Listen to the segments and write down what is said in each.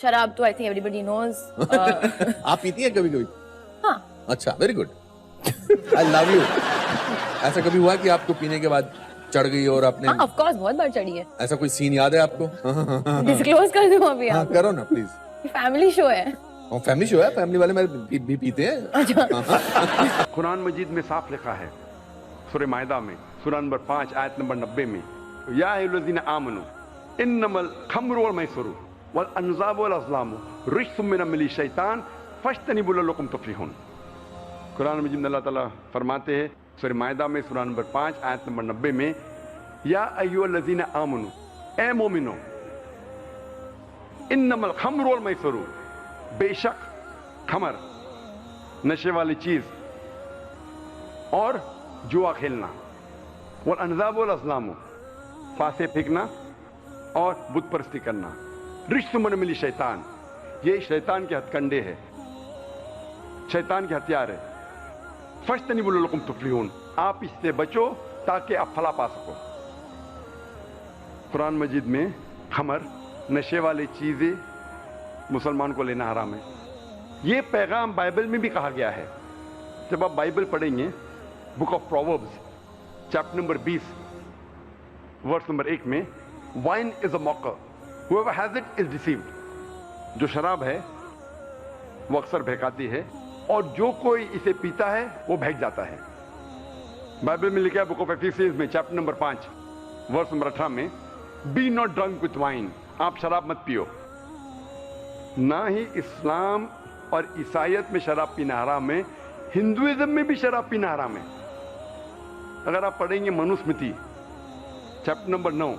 शराब तो I think everybody knows. आप पीती हैं कभी कभी? हाँ. अच्छा, very good. I love you. ऐसा कभी हुआ कि आपको पीने के बाद चढ़ गई और आपने? हाँ, ऑफ कोर्स बहुत बार चढ़ी है. ऐसा कोई सीन याद है आपको? डिस्क्लोज कर दूं अभी? हाँ, आप करो ना प्लीज. फैमिली शो है. फैमिली शो है, फैमिली वाले मेरे भी पीते हैं. अच्छा. कुरान मजीद में साफ लिखा है, सूरह मायदा में सूरह नंबर 5 आयत नंबर 90 में, या अय्युहल्लज़ीना आमनू इन्नमल खम्रु वल मैसरू वल अंज़ाबु वल अज़लामु रिज्सुम मिन अमली शैतान फज्तनिबू लअल्लकुम तुफ्लिहून. कुरान मजीद में अल्लाह ताला फरमाते हैं सूरह मायदा में सूरह नंबर 5 आयत नंबर 90 में, या अय्युहल्लज़ीना आमनू, ए मोमिनो, इन्नमल खम्रु वल मैसरू, बेशक खमर नशे वाली चीज और जुआ खेलना, वल अनज़ाब वल अज़लामु, फांसे फेंकना और बुत परस्ती करना, रिज्सुम मिन अमली शैतान, ये शैतान के हथकंडे है, शैतान के हथियार है. फज्तनिबू लअल्लकुम तुफ्लिहून, आप इससे बचो ताकि आप फला पा सको. कुरान मजीद में खमर, नशे वाली चीजें मुसलमान को लेना हराम है. ये पैगाम बाइबल में भी कहा गया है. जब आप बाइबल पढ़ेंगे, book of Proverbs chapter number 20 verse number 1 में, wine is a mocker, whoever has it is deceived. जो शराब है वो अक्सर बहकाती है और जो कोई इसे पीता है वो बहक जाता है. बाइबल में लिखा है बुक ऑफ एफिसियंस में चैप्टर नंबर 5 वर्स नंबर 18 में, be not drunk with wine, आप शराब मत पियो. ना ही इस्लाम और ईसाईयत में शराब पीना हराम है, हिंदुइज्म में भी शराब पीना हराम है. अगर आप पढ़ेंगे मनुस्मृति चैप्टर नंबर 9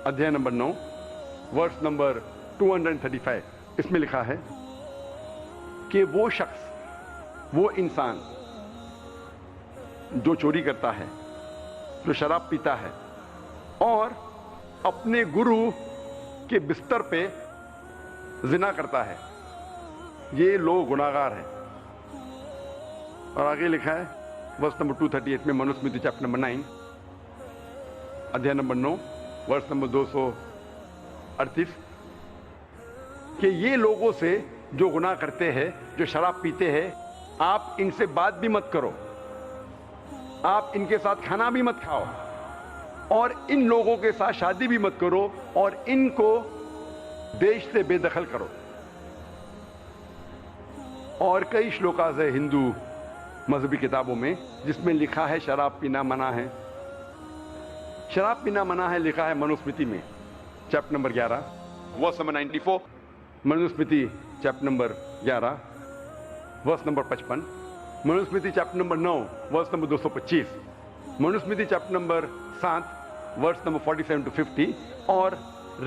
अध्याय नंबर 9 वर्स नंबर 235, इसमें लिखा है कि वो शख्स, वो इंसान जो चोरी करता है, जो शराब पीता है और अपने गुरु के बिस्तर पे जिना करता है, ये लोग गुनाहगार हैं. और आगे लिखा है वर्स नंबर 238 में मनुस्मृति चैप्टर नंबर 9 अध्याय नंबर 9 वर्स नंबर 238 कि ये लोगों से जो गुनाह करते हैं, जो शराब पीते हैं, आप इनसे बात भी मत करो, आप इनके साथ खाना भी मत खाओ और इन लोगों के साथ शादी भी मत करो और इनको देश से बेदखल करो. और कई श्लोकास है हिंदू मजहबी किताबों में जिसमें लिखा है शराब पीना मना है. शराब पीना मना है लिखा है मनुस्मृति में chapter number 11 verse number 94, Manusmriti chapter number 11 verse number 55, Manusmriti chapter number 9 verse number 225, Manusmriti chapter number 7 verse number 47 to 50 और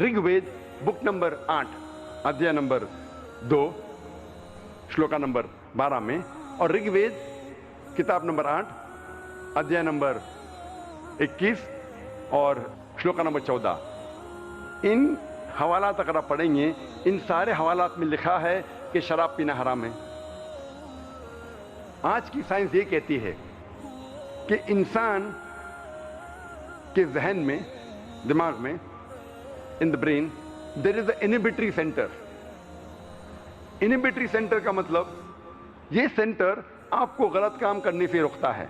ऋग्वेद बुक नंबर 8 अध्याय नंबर 2 श्लोका नंबर 12 में और ऋग्वेद किताब नंबर 8 अध्याय नंबर 21 और श्लोका नंबर 14. इन हवालात अगर आप पढ़ेंगे, इन सारे हवालात में लिखा है कि शराब पीना हराम है. आज की साइंस ये कहती है कि इंसान के जहन में, दिमाग में, in the brain there is a inhibitory centre. Inhibitory centre का मतलब ये सेंटर आपको गलत काम करने से रोकता है.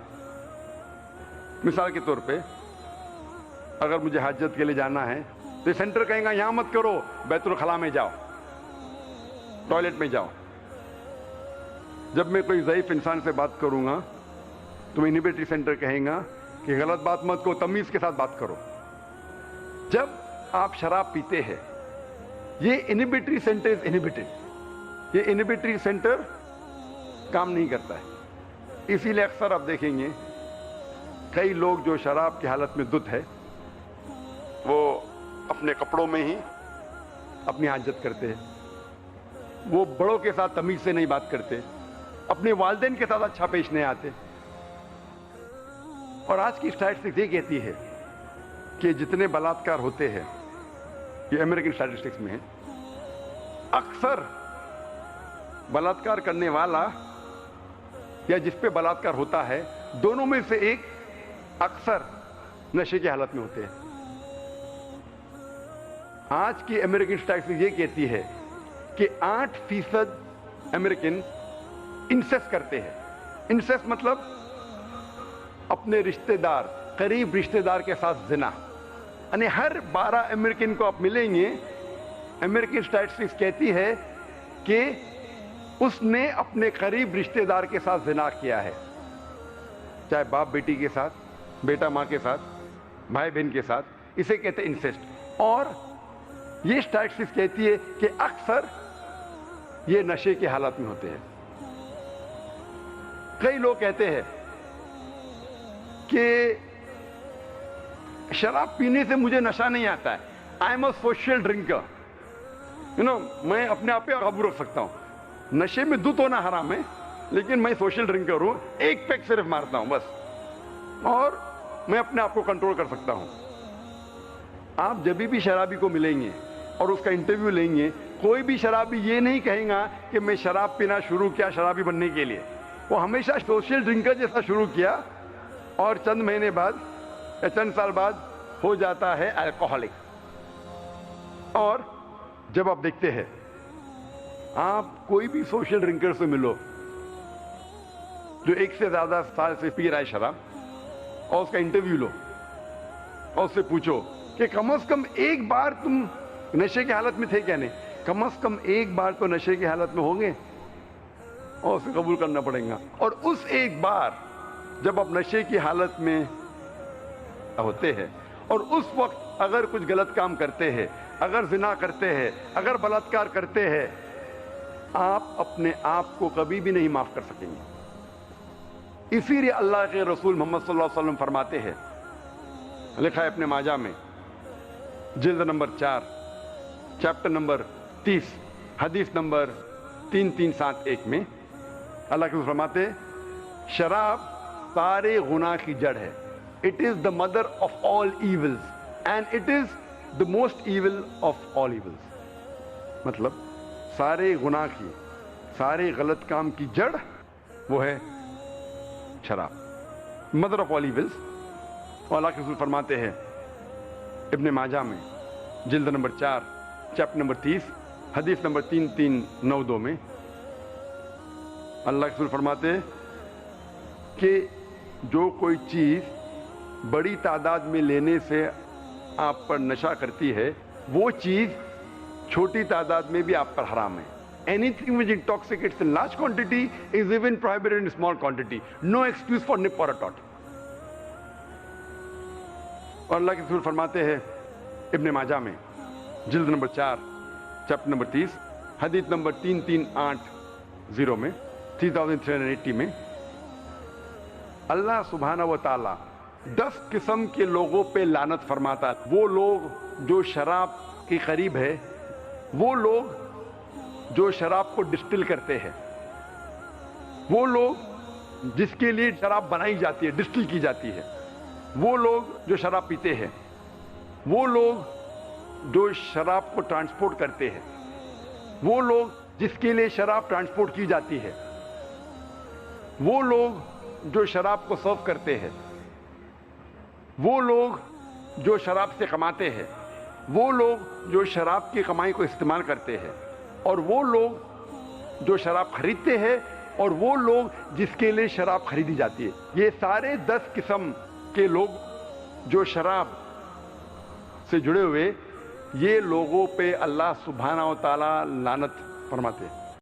मिसाल के तौर पे अगर मुझे हाजत के लिए जाना है तो सेंटर कहेगा यहां मत करो, बैतुल खला में जाओ, टॉयलेट में जाओ. जब मैं कोई ज़ईफ इंसान से बात करूंगा तो इनहिबिटरी सेंटर कहेगा कि गलत बात मत करो, तमीज के साथ बात करो. जब आप शराब पीते हैं, ये इनहिबिटरी सेंटर इज इनहिबिटेड, ये इनहिबिटरी सेंटर काम नहीं करता है. इसीलिए अक्सर आप देखेंगे कई लोग जो शराब की हालत में दुत है वो अपने कपड़ों में ही अपनी हाजत करते हैं, वो बड़ों के साथ तमीज से नहीं बात करते, अपने वालिदैन के साथ अच्छा पेश नहीं आते. और आज की स्टैटिस्टिक्स ये कहती है कि जितने बलात्कार होते हैं, ये अमेरिकन स्टैटिस्टिक्स में है, अक्सर बलात्कार करने वाला या जिस पे बलात्कार होता है, दोनों में से एक अक्सर नशे की हालत में होते हैं. آج کی امریکن اسٹیٹسٹکس یہ کہتی ہے کہ 8% امریکن انسیسٹ کرتے ہیں. انسیسٹ مطلب اپنے رشتہ دار, قریب رشتہ دار کے ساتھ زنا. یعنی ہر 12 امریکن کو آپ ملیں گے, امریکن اسٹیٹسٹکس کہتی ہے کہ اس نے اپنے قریب رشتہ دار کے ساتھ زنا کیا ہے, چاہے باپ بیٹی کے ساتھ, بیٹا ماں کے ساتھ, بھائی بہن کے ساتھ. اسے کہتے ہیں انسیسٹ. اور یہ اسٹیٹسٹکس کہتی ہے کہ اکثر یہ نشے کی حالت میں ہوتے ہیں. کئی لوگ کہتے ہیں کہ شراب پینے سے مجھے نشہ نہیں آتا ہے, I am a social drinker, میں اپنے آپ پہ قابو رکھ سکتا ہوں. نشے میں دودھ ہونا حرام ہے, لیکن میں سوشل ڈرنکر ہوں, ایک پیک صرف مارتا ہوں بس, اور میں اپنے آپ کو کنٹرول کر سکتا ہوں. آپ جب بھی شرابی کو ملیں گے اور اس کا انٹرویو لیں گے, کوئی بھی شرابی یہ نہیں کہیں گا کہ میں شراب پینا شروع کیا شرابی بننے کے لیے. وہ ہمیشہ سوشل ڈرنکر جیسا شروع کیا اور چند مہینے بعد یا چند سال بعد ہو جاتا ہے الکوہولک. اور جب آپ دیکھتے ہیں, آپ کوئی بھی سوشل ڈرنکر سے ملو جو 1 سے زیادہ سال سے پی رہا ہے شراب, اور اس کا انٹرویو لو اور اس سے پوچھو کہ کم از کم ایک بار تم نشے کی حالت میں تھے کیا نہیں, کم از کم ایک بار تو نشے کی حالت میں ہوں گے, اور اسے قبول کرنا پڑے گا. اور اس ایک بار جب آپ نشے کی حالت میں ہوتے ہیں اور اس وقت اگر کچھ غلط کام کرتے ہیں, اگر زنا کرتے ہیں, اگر بلاತ್ಕಾರ کرتے ہیں, آپ اپنے آپ کو کبھی بھی نہیں معاف کر سکیں گے. اسی لیے اللہ کے رسول محمد صلی اللہ علیہ وسلم فرماتے ہیں, لکھا ہے اپنے ماجہ میں جلد نمبر 4 چیپٹر نمبر 30 حدیث نمبر 3371 میں اللہ کے رسول فرماتے ہیں, شراب سارے گناہ کی جڑ ہے. It is the mother of all evils and it is the most evil of all evils. مطلب سارے گناہ کی, سارے غلط کام کی جڑ وہ ہے شراب, mother of all evils. اور اللہ کے رسول فرماتے ہیں ابن ماجہ میں جلد نمبر 4 چیپٹر نمبر 30 حدیث نمبر 3392 میں اللہ کے رسول فرماتے ہیں کہ جو کوئی چیز بڑی تعداد میں لینے سے آپ پر نشہ کرتی ہے, وہ چیز چھوٹی تعداد میں بھی آپ پر حرام ہے. Anything which intoxicates in large quantity is even prohibited in small quantity. No excuse for nip or a tot. اور اللہ کے رسول فرماتے ہیں ابن ماجہ میں جلد نمبر 4 چیپٹر نمبر 30 حدیث نمبر 3380 میں 3380 میں اللہ سبحانہ و تعالی 10 قسم کے لوگوں پہ لعنت فرماتا. وہ لوگ جو شراب کے قریب ہے, وہ لوگ جو شراب کو ڈسٹل کرتے ہیں, وہ لوگ جس کے لیے شراب بنائی جاتی ہے, ڈسٹل کی جاتی ہے, وہ لوگ جو شراب پیتے ہیں, وہ لوگ جو شراب کو ٹرانسپورٹ کرتے ہیں, وہ لوگ جس کے لیے شراب ٹرانسپورٹ کی جاتی ہے, وہ لوگ جو شراب کو سرو کرتے ہیں, وہ لوگ جو شراب سے کماتے ہیں, وہ لوگ جو شراب کی کمائی کو استعمال کرتے ہیں, اور وہ لوگ جو شراب خریدتے ہیں, اور وہ لوگ جس کے لیے شراب خریدی جاتی ہے. یہ سارے 10 قسم کے لوگ جو شراب سے جڑے ہوئے, یہ لوگوں پہ اللہ سبحانہ و تعالی لعنت فرماتے ہیں.